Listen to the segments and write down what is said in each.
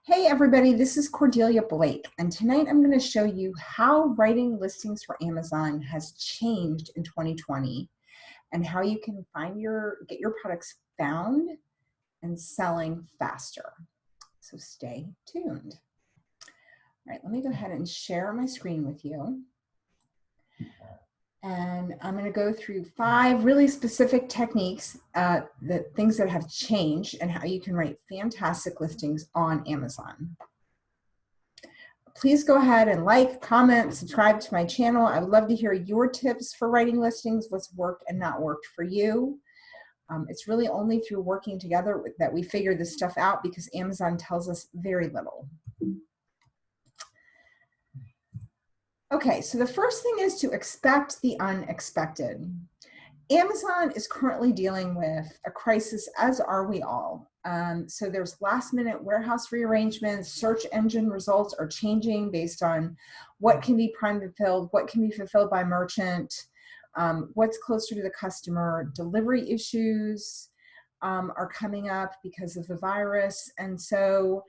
Hey everybody, this is Cordelia Blake, and tonight I'm going to show you how writing listings for Amazon has changed in 2020 and how you can get your products found and selling faster. So stay tuned. All right, let me go ahead and share my screen with you. And I'm going to go through 5 really specific techniques, things that have changed and how you can write fantastic listings on Amazon. Please go ahead and like, comment, subscribe to my channel. I would love to hear your tips for writing listings, what's worked and not worked for you. It's really only through working together that we figure this stuff out, because Amazon tells us very little. Okay, so the first thing is to expect the unexpected. Amazon is currently dealing with a crisis, as are we all. So there's last-minute warehouse rearrangements. Search engine results are changing based on what can be prime fulfilled, what can be fulfilled by merchant, what's closer to the customer. Delivery issues are coming up because of the virus. And so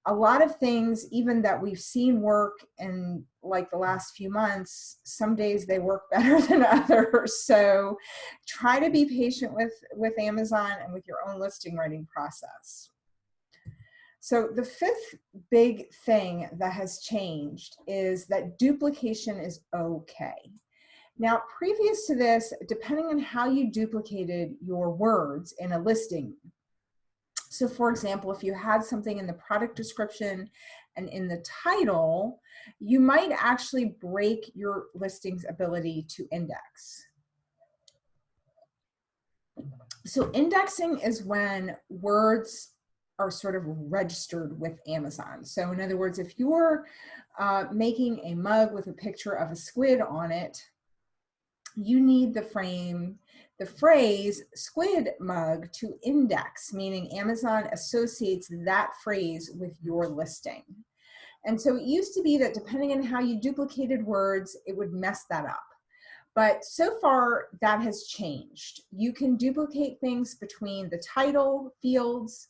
a lot of things, even that we've seen work in like the last few months, some days they work better than others. So try to be patient with Amazon and with your own listing writing process. So the 5th big thing that has changed is that duplication is okay. Now, previous to this, depending on how you duplicated your words in a listing, so for example, if you had something in the product description and in the title, you might actually break your listing's ability to index. So indexing is when words are sort of registered with Amazon. So in other words, if you're making a mug with a picture of a squid on it, you need the phrase squid mug to index, meaning Amazon associates that phrase with your listing. And so it used to be that depending on how you duplicated words, it would mess that up. But so far that has changed. You can duplicate things between the title fields,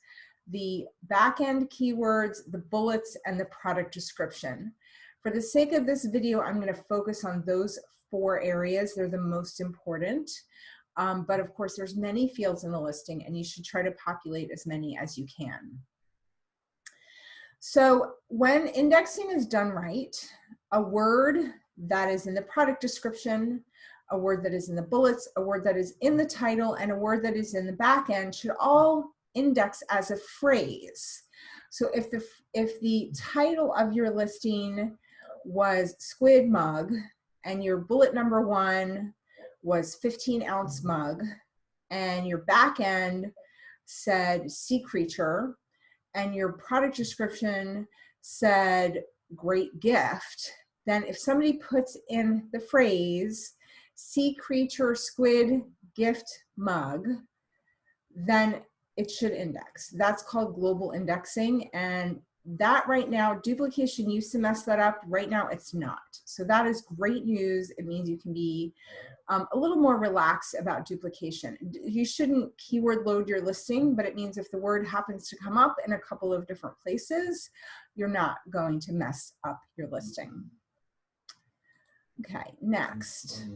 the backend keywords, the bullets, and the product description. For the sake of this video, I'm going to focus on those 4 areas. They're the most important. But of course, there's many fields in the listing, and you should try to populate as many as you can. So when indexing is done right, a word that is in the product description, a word that is in the bullets, a word that is in the title, and a word that is in the back end should all index as a phrase. So if the title of your listing was squid mug, and your bullet number 1 was 15-ounce mug, and your back end said sea creature, and your product description said great gift, then if somebody puts in the phrase sea creature squid gift mug, then it should index. That's called global indexing, and that right now, duplication used to mess that up. Right now, it's not. So that is great news. It means you can be a little more relaxed about duplication. You shouldn't keyword load your listing, but it means if the word happens to come up in a couple of different places, you're not going to mess up your listing. Okay, next.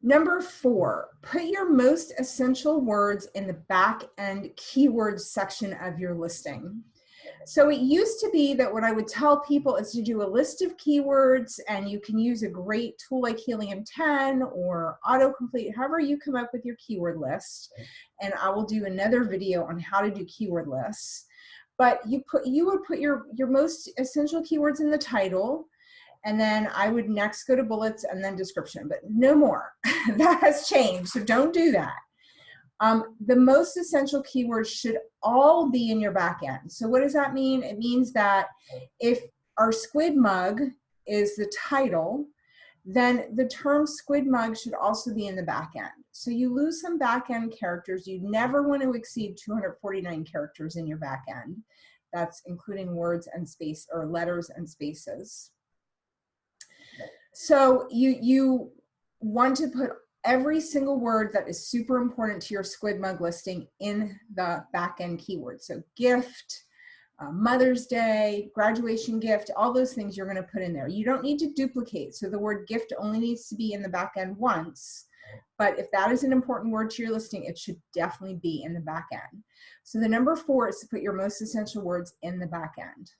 Number 4, put your most essential words in the back end keywords section of your listing. So it used to be that what I would tell people is to do a list of keywords, and you can use a great tool like Helium 10 or autocomplete, however you come up with your keyword list. And I will do another video on how to do keyword lists. But you would put your most essential keywords in the title, and then I would next go to bullets and then description, but no more. That has changed, so don't do that. The most essential keywords should all be in your back end. So what does that mean? It means that if our squid mug is the title, then the term squid mug should also be in the back end. So you lose some back end characters. You never want to exceed 249 characters in your back end. That's including words and space, or letters and spaces. So you want to put every single word that is super important to your squid mug listing in the backend keyword. So gift, Mother's Day, graduation gift, all those things you're going to put in there. You don't need to duplicate. So the word gift only needs to be in the back end once. But if that is an important word to your listing, it should definitely be in the back end. So the number 4 is to put your most essential words in the back end.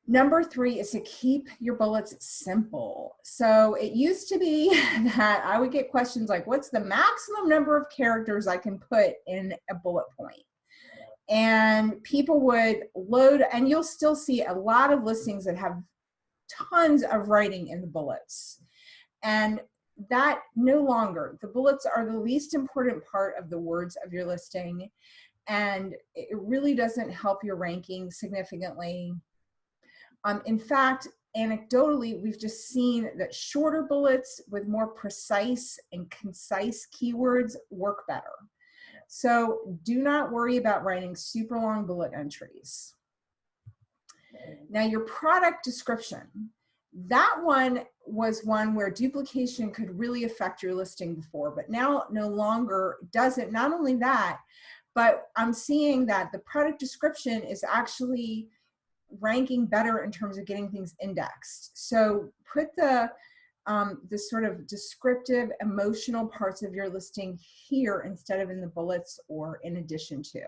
Number 3 is to keep your bullets simple. So it used to be that I would get questions like, what's the maximum number of characters I can put in a bullet point? And people would load, and you'll still see a lot of listings that have tons of writing in the bullets. And that no longer, the bullets are the least important part of the words of your listing. And it really doesn't help your ranking significantly. In fact, anecdotally, we've just seen that shorter bullets with more precise and concise keywords work better. So do not worry about writing super long bullet entries. Now your product description, that one was one where duplication could really affect your listing before, but now no longer does it. Not only that, but I'm seeing that the product description is actually ranking better in terms of getting things indexed. So put the sort of descriptive, emotional parts of your listing here instead of in the bullets or in addition to.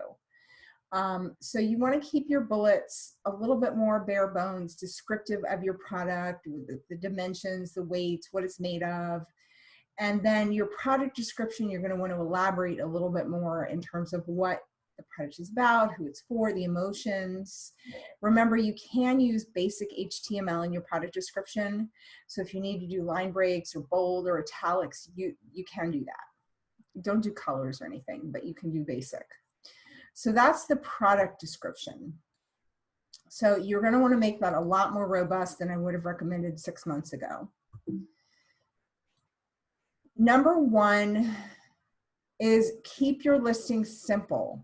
So you want to keep your bullets a little bit more bare bones, descriptive of your product, the dimensions, the weights, what it's made of. And then your product description, you're going to want to elaborate a little bit more in terms of what the product is about, who it's for, the emotions. Remember, you can use basic HTML in your product description. So if you need to do line breaks or bold or italics, you can do that. Don't do colors or anything, but you can do basic. So that's the product description. So you're going to want to make that a lot more robust than I would have recommended 6 months ago. Number 1 is keep your listing simple.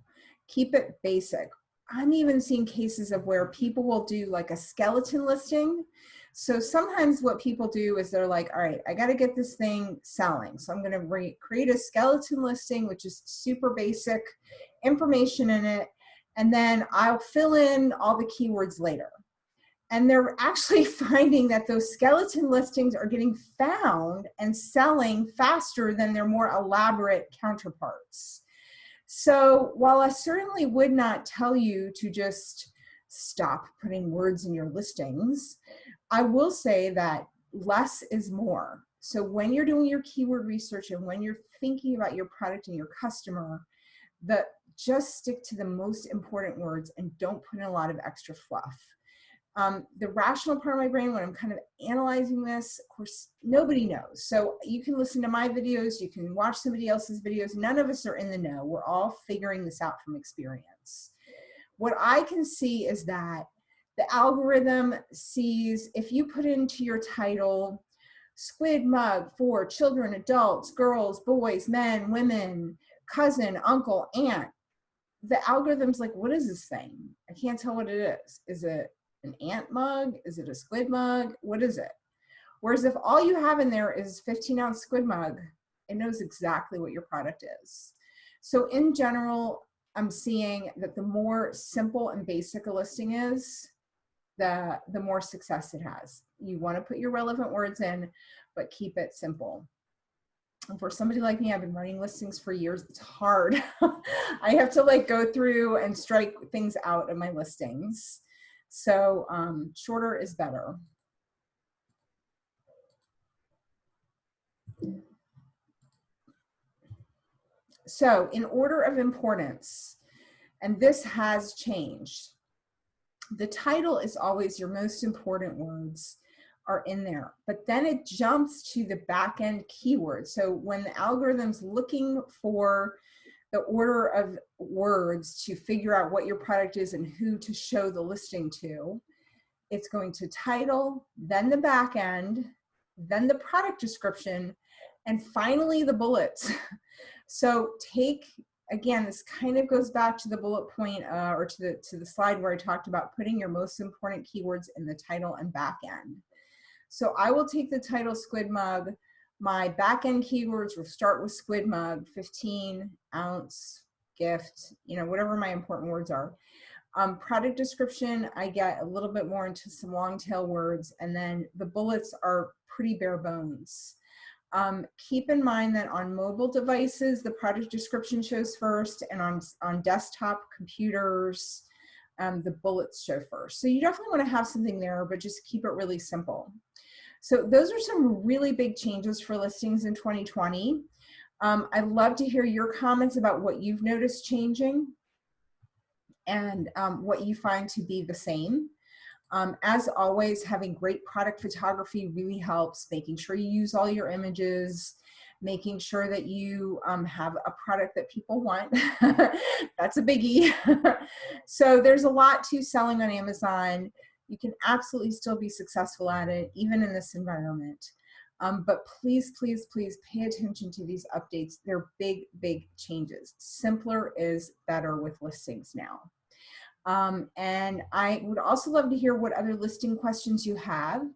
Keep it basic. I'm even seeing cases of where people will do like a skeleton listing. So sometimes what people do is they're like, all right, I got to get this thing selling. So I'm going to create a skeleton listing, which is super basic information in it. And then I'll fill in all the keywords later. And they're actually finding that those skeleton listings are getting found and selling faster than their more elaborate counterparts. So while I certainly would not tell you to just stop putting words in your listings, I will say that less is more. So when you're doing your keyword research and when you're thinking about your product and your customer, just stick to the most important words and don't put in a lot of extra fluff. The rational part of my brain, when I'm kind of analyzing this, of course, nobody knows. So you can listen to my videos, you can watch somebody else's videos. None of us are in the know. We're all figuring this out from experience. What I can see is that the algorithm sees, if you put into your title, squid mug for children, adults, girls, boys, men, women, cousin, uncle, aunt, the algorithm's like, what is this thing? I can't tell what it is. Is it an ant mug? Is it a squid mug? What is it? Whereas if all you have in there is 15-ounce squid mug, it knows exactly what your product is. So in general, I'm seeing that the more simple and basic a listing is, the more success it has. You want to put your relevant words in, but keep it simple. And for somebody like me, I've been writing listings for years. It's hard. I have to like go through and strike things out of my listings. So shorter is better. So in order of importance, and this has changed, the title is always your most important words are in there, but then it jumps to the back end keyword. So when the algorithm's looking for the order of words to figure out what your product is and who to show the listing to, it's going to title, then the back end, then the product description, and finally the bullets. So again, this kind of goes back to the bullet point or to the slide where I talked about putting your most important keywords in the title and back end. So I will take the title squid mug, My back-end keywords will start with squid mug, 15 ounce, gift, you know, whatever my important words are. Product description, I get a little bit more into some long tail words, and then the bullets are pretty bare bones. Keep in mind that on mobile devices, the product description shows first, and on desktop computers, the bullets show first. So you definitely want to have something there, but just keep it really simple. So those are some really big changes for listings in 2020. I'd love to hear your comments about what you've noticed changing and what you find to be the same. As always, having great product photography really helps, making sure you use all your images, making sure that you have a product that people want. That's a biggie. So there's a lot to selling on Amazon. You can absolutely still be successful at it, even in this environment. But please, please, please pay attention to these updates. They're big, big changes. Simpler is better with listings now. And I would also love to hear what other listing questions you have.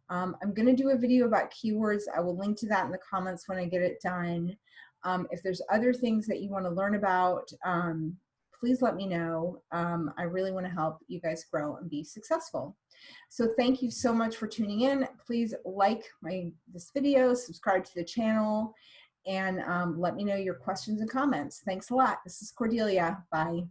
I'm going to do a video about keywords. I will link to that in the comments when I get it done. If there's other things that you want to learn about, please let me know. I really want to help you guys grow and be successful. So thank you so much for tuning in. Please like this video, subscribe to the channel, and let me know your questions and comments. Thanks a lot. This is Cordelia. Bye.